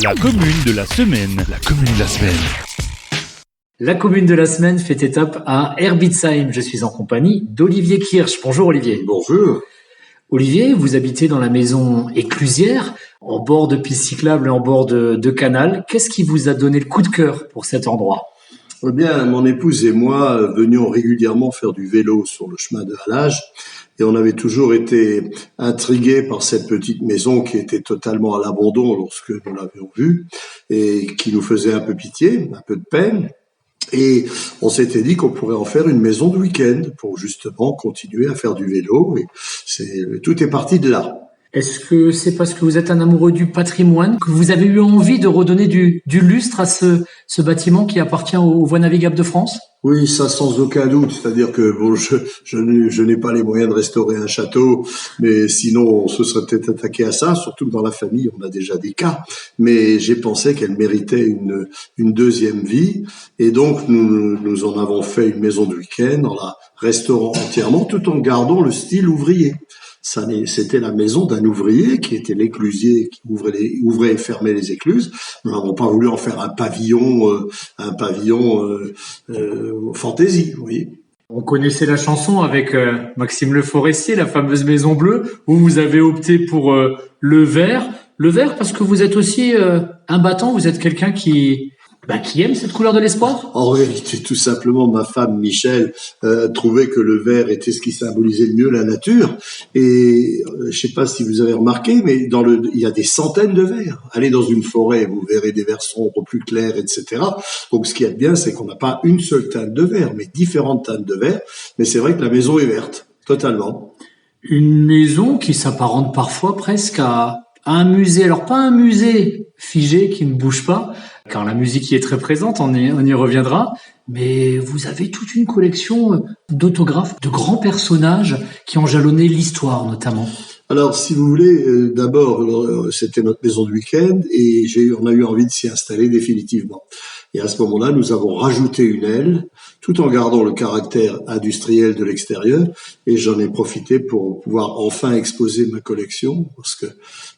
La commune de la semaine. La commune de la semaine. La commune de la semaine fait étape à Herbitzheim. Je suis en compagnie d'Olivier Kirsch. Bonjour Olivier. Bonjour. Olivier, vous habitez dans la maison Éclusière, en bord de piste cyclable et en bord de canal. Qu'est-ce qui vous a donné le coup de cœur pour cet endroit ? Eh bien, mon épouse et moi venions régulièrement faire du vélo sur le chemin de halage et on avait toujours été intrigués par cette petite maison qui était totalement à l'abandon lorsque nous l'avions vue et qui nous faisait un peu pitié, un peu de peine. Et on s'était dit qu'on pourrait en faire une maison de week-end pour justement continuer à faire du vélo. Et tout est parti de là. Est-ce que c'est parce que vous êtes un amoureux du patrimoine que vous avez eu envie de redonner du lustre à ce bâtiment qui appartient aux Voies navigables de France ? Oui, ça sans aucun doute. C'est-à-dire que bon, je n'ai pas les moyens de restaurer un château, mais sinon on se serait peut-être attaqué à ça. Surtout que dans la famille, on a déjà des cas. Mais j'ai pensé qu'elle méritait une deuxième vie, et donc nous en avons fait une maison de week-end en la restaurant entièrement, tout en gardant le style ouvrier. C'était la maison d'un ouvrier qui était l'éclusier qui ouvrait et fermait les écluses. Nous n'avons pas voulu en faire un pavillon fantaisie, vous voyez. On connaissait la chanson avec Maxime Le Forestier, la fameuse Maison Bleue, où vous avez opté pour le vert. Le vert parce que vous êtes aussi un battant, vous êtes quelqu'un qui aime cette couleur de l'espoir ? En réalité, tout simplement, ma femme Michel trouvait que le vert était ce qui symbolisait le mieux la nature. Et je sais pas si vous avez remarqué, mais il y a des centaines de vers. Allez dans une forêt, vous verrez des vers sombres plus clairs, etc. Donc, ce qui est bien, c'est qu'on n'a pas une seule teinte de vert, mais différentes teintes de vert. Mais c'est vrai que la maison est verte, totalement. Une maison qui s'apparente parfois presque à un musée. Alors, pas un musée figé qui ne bouge pas, car la musique y est très présente, on y reviendra, mais vous avez toute une collection d'autographes de grands personnages qui ont jalonné l'histoire notamment. Alors, si vous voulez, d'abord, c'était notre maison de week-end et on a eu envie de s'y installer définitivement. Et à ce moment-là, nous avons rajouté une aile, tout en gardant le caractère industriel de l'extérieur, et j'en ai profité pour pouvoir enfin exposer ma collection, parce que,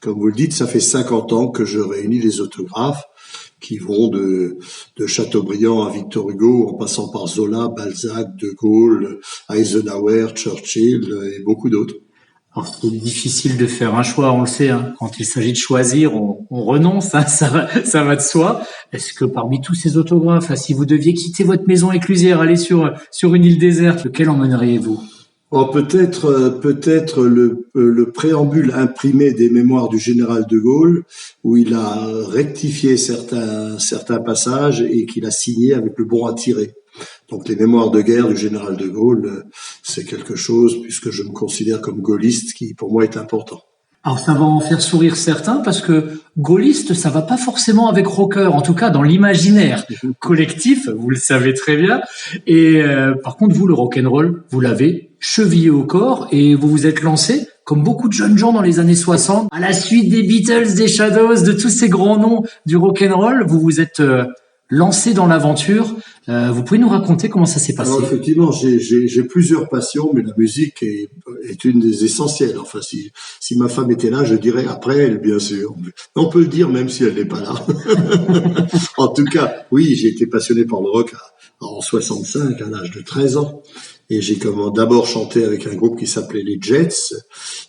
comme vous le dites, ça fait 50 ans que je réunis les autographes qui vont de Chateaubriand à Victor Hugo, en passant par Zola, Balzac, De Gaulle, Eisenhower, Churchill et beaucoup d'autres. Alors, c'est difficile de faire un choix, on le sait, hein. Quand il s'agit de choisir, on renonce, hein, ça va de soi. Est-ce que parmi tous ces autographes, là, si vous deviez quitter votre maison Éclusière, aller sur une île déserte, lequel emmèneriez-vous ? Oh, peut-être le préambule imprimé des mémoires du général de Gaulle, où il a rectifié certains passages et qu'il a signé avec le bon à tirer. Donc les mémoires de guerre du général de Gaulle, c'est quelque chose, puisque je me considère comme gaulliste, qui pour moi est important. Alors ça va en faire sourire certains parce que gaulliste, ça va pas forcément avec rocker, en tout cas dans l'imaginaire collectif, vous le savez très bien. Et par contre, vous, le rock'n'roll, vous l'avez chevillé au corps et vous vous êtes lancé, comme beaucoup de jeunes gens dans les années 60, à la suite des Beatles, des Shadows, de tous ces grands noms du rock'n'roll, vous vous êtes lancé dans l'aventure. Vous pouvez nous raconter comment ça s'est passé ? Alors, effectivement, j'ai plusieurs passions, mais la musique est une des essentielles. Enfin, si ma femme était là, je dirais après elle, bien sûr. On peut le dire même si elle n'est pas là. En tout cas, oui, j'ai été passionné par le rock en 65, à l'âge de 13 ans. Et j'ai d'abord chanté avec un groupe qui s'appelait les Jets,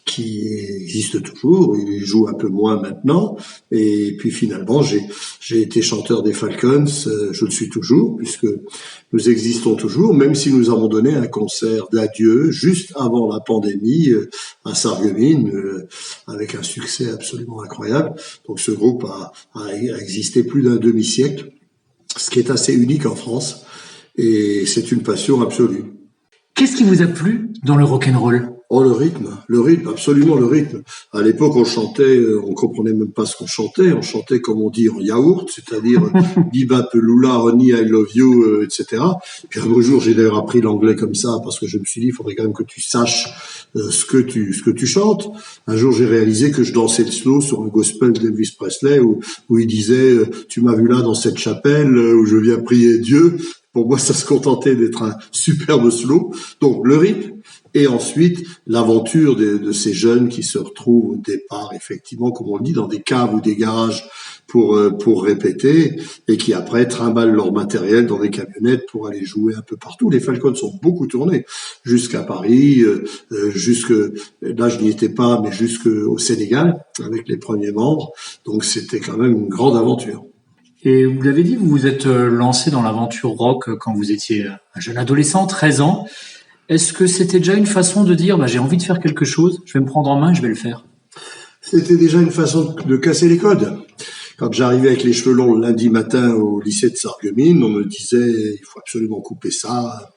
qui existe toujours, il joue un peu moins maintenant. Et puis finalement, j'ai été chanteur des Falcons, je le suis toujours, puisque nous existons toujours, même si nous avons donné un concert d'adieu juste avant la pandémie à Sarreguemines, avec un succès absolument incroyable. Donc ce groupe a existé plus d'un demi-siècle, ce qui est assez unique en France, et c'est une passion absolue. Qu'est-ce qui vous a plu dans le rock'n'roll ? Oh, le rythme, absolument le rythme. À l'époque, on chantait, on comprenait même pas ce qu'on chantait comme on dit en yaourt, c'est-à-dire Bebop, Lula, Honey, I Love You, etc. Puis un beau jour, j'ai d'ailleurs appris l'anglais comme ça, parce que je me suis dit, il faudrait quand même que tu saches ce que tu chantes. Un jour, j'ai réalisé que je dansais le slow sur un gospel d'Elvis Presley, où il disait, tu m'as vu là dans cette chapelle, où je viens prier Dieu. Pour moi, ça se contentait d'être un superbe slow. Donc, le rythme. Et ensuite, l'aventure de ces jeunes qui se retrouvent au départ, effectivement, comme on le dit, dans des caves ou des garages pour répéter et qui après trimballent leur matériel dans des camionnettes pour aller jouer un peu partout. Les Falcons sont beaucoup tournés jusqu'à Paris, là je n'y étais pas, mais jusqu'au Sénégal avec les premiers membres. Donc c'était quand même une grande aventure. Et vous l'avez dit, vous vous êtes lancé dans l'aventure rock quand vous étiez un jeune adolescent, 13 ans. Est-ce que c'était déjà une façon de dire, j'ai envie de faire quelque chose, je vais me prendre en main et je vais le faire? C'était déjà une façon de casser les codes. Quand j'arrivais avec les cheveux longs le lundi matin au lycée de Sarreguemines, on me disait, il faut absolument couper ça.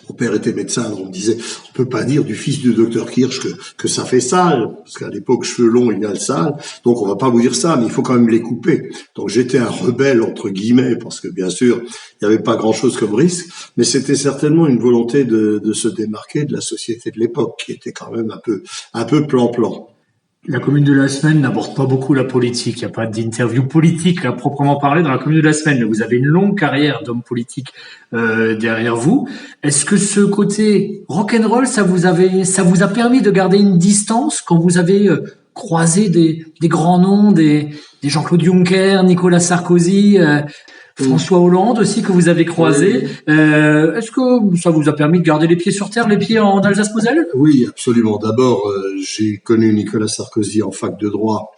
Mon père était médecin, alors on me disait, on peut pas dire du fils du docteur Kirsch que ça fait sale, parce qu'à l'époque, cheveux longs égale sale, donc on va pas vous dire ça, mais il faut quand même les couper. Donc j'étais un rebelle, entre guillemets, parce que bien sûr, il n'y avait pas grand-chose comme risque, mais c'était certainement une volonté de se démarquer de la société de l'époque, qui était quand même un peu plan-plan. La commune de la semaine n'aborde pas beaucoup la politique. Il n'y a pas d'interview politique à proprement parler dans la commune de la semaine. Mais vous avez une longue carrière d'homme politique derrière vous. Est-ce que ce côté rock'n'roll, ça vous a permis de garder une distance quand vous avez croisé des grands noms, des Jean-Claude Juncker, Nicolas Sarkozy, François Hollande aussi que vous avez croisé. Est-ce que ça vous a permis de garder les pieds sur terre, les pieds en Alsace-Moselle? Oui, absolument. D'abord, j'ai connu Nicolas Sarkozy en fac de droit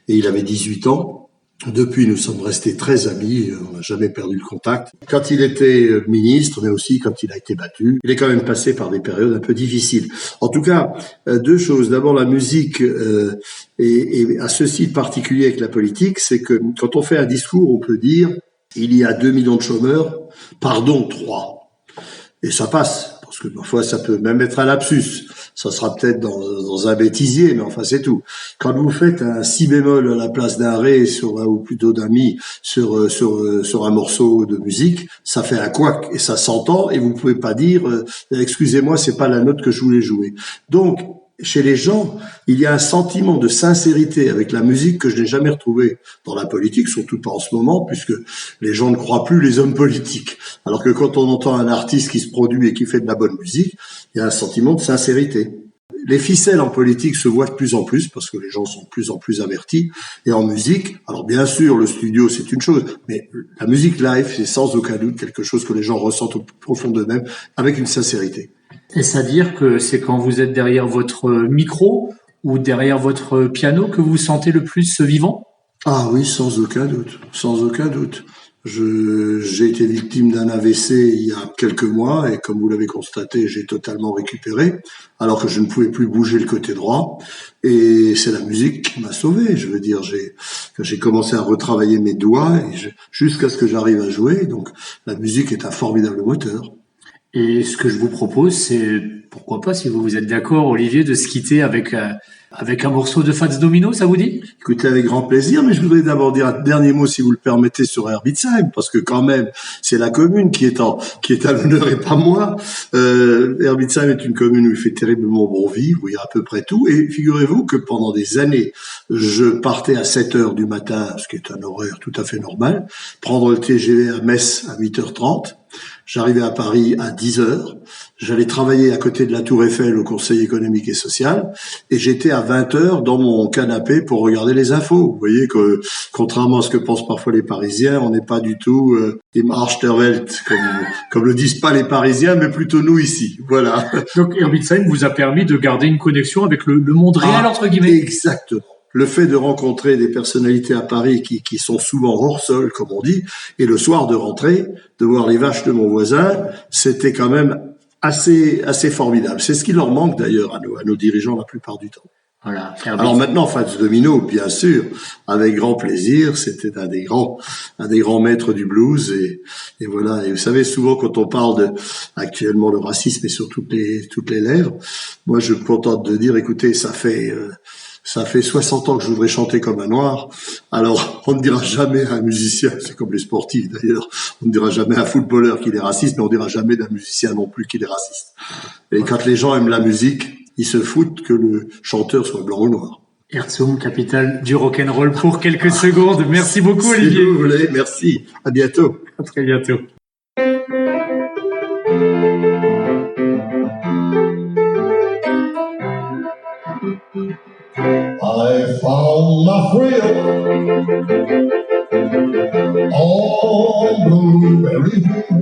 et il avait 18 ans. Depuis, nous sommes restés très amis, on n'a jamais perdu le contact. Quand il était ministre, mais aussi quand il a été battu, il est quand même passé par des périodes un peu difficiles. En tout cas, deux choses. D'abord, la musique et à ceci de particulier avec la politique, c'est que quand on fait un discours, on peut dire il y a 2 millions de chômeurs, pardon, 3. Et ça passe, parce que parfois ça peut même être un lapsus. Ça sera peut-être dans un bêtisier, mais enfin c'est tout. Quand vous faites un si bémol à la place d'un ré ou plutôt d'un mi sur un morceau de musique, ça fait un couac et ça s'entend et vous pouvez pas dire excusez-moi, c'est pas la note que je voulais jouer. Donc chez les gens, il y a un sentiment de sincérité avec la musique que je n'ai jamais retrouvé dans la politique, surtout pas en ce moment, puisque les gens ne croient plus les hommes politiques. Alors que quand on entend un artiste qui se produit et qui fait de la bonne musique, il y a un sentiment de sincérité. Les ficelles en politique se voient de plus en plus parce que les gens sont de plus en plus avertis. Et en musique, alors bien sûr, le studio, c'est une chose, mais la musique live, c'est sans aucun doute quelque chose que les gens ressentent au plus profond d'eux-mêmes avec une sincérité. Est-ce à dire que c'est quand vous êtes derrière votre micro ou derrière votre piano que vous vous sentez le plus vivant? Ah oui, sans aucun doute, sans aucun doute. J'ai été victime d'un AVC il y a quelques mois et comme vous l'avez constaté, j'ai totalement récupéré alors que je ne pouvais plus bouger le côté droit et c'est la musique qui m'a sauvé. Je veux dire, j'ai commencé à retravailler mes doigts jusqu'à ce que j'arrive à jouer. Donc la musique est un formidable moteur. Et ce que je vous propose, c'est, pourquoi pas, si vous êtes d'accord, Olivier, de se quitter avec un morceau de Fats Domino, ça vous dit? Écoutez, avec grand plaisir, mais je voudrais d'abord dire un dernier mot, si vous le permettez, sur Herbitsheim, parce que quand même, c'est la commune qui est à l'honneur et pas moi. Herbitsheim est une commune où il fait terriblement bon vivre, où il y a à peu près tout, et figurez-vous que pendant des années, je partais à 7 heures du matin, ce qui est un horaire tout à fait normal, prendre le TGV à Metz à 8h30, j'arrivais à Paris à 10h, j'allais travailler à côté de la Tour Eiffel au Conseil économique et social, et j'étais à 20h dans mon canapé pour regarder les infos. Vous voyez que, contrairement à ce que pensent parfois les Parisiens, on n'est pas du tout im Arsch der Welt, comme le disent pas les Parisiens, mais plutôt nous ici. Voilà. Donc Herbitsheim vous a permis de garder une connexion avec le monde réel, entre guillemets. Exactement. Le fait de rencontrer des personnalités à Paris qui sont souvent hors sol, comme on dit, et le soir de rentrer, de voir les vaches de mon voisin, c'était quand même assez formidable. C'est ce qui leur manque d'ailleurs à nos dirigeants la plupart du temps. Voilà. Alors maintenant, Fats Domino, bien sûr, avec grand plaisir, c'était un des grands maîtres du blues et voilà. Et vous savez, souvent quand on parle actuellement le racisme est sur toutes les lèvres, moi je me contente de dire, écoutez, ça fait 60 ans que je voudrais chanter comme un noir. Alors, on ne dira jamais à un musicien, c'est comme les sportifs d'ailleurs, on ne dira jamais à un footballeur qu'il est raciste, mais on ne dira jamais d'un musicien non plus qu'il est raciste. Et quand les gens aiment la musique, ils se foutent que le chanteur soit blanc ou noir. Herzog, capitale du rock'n'roll pour quelques secondes. Merci beaucoup, Olivier. Si vous voulez, merci. À bientôt. À très bientôt. I found my thrill Oh, blueberry hill.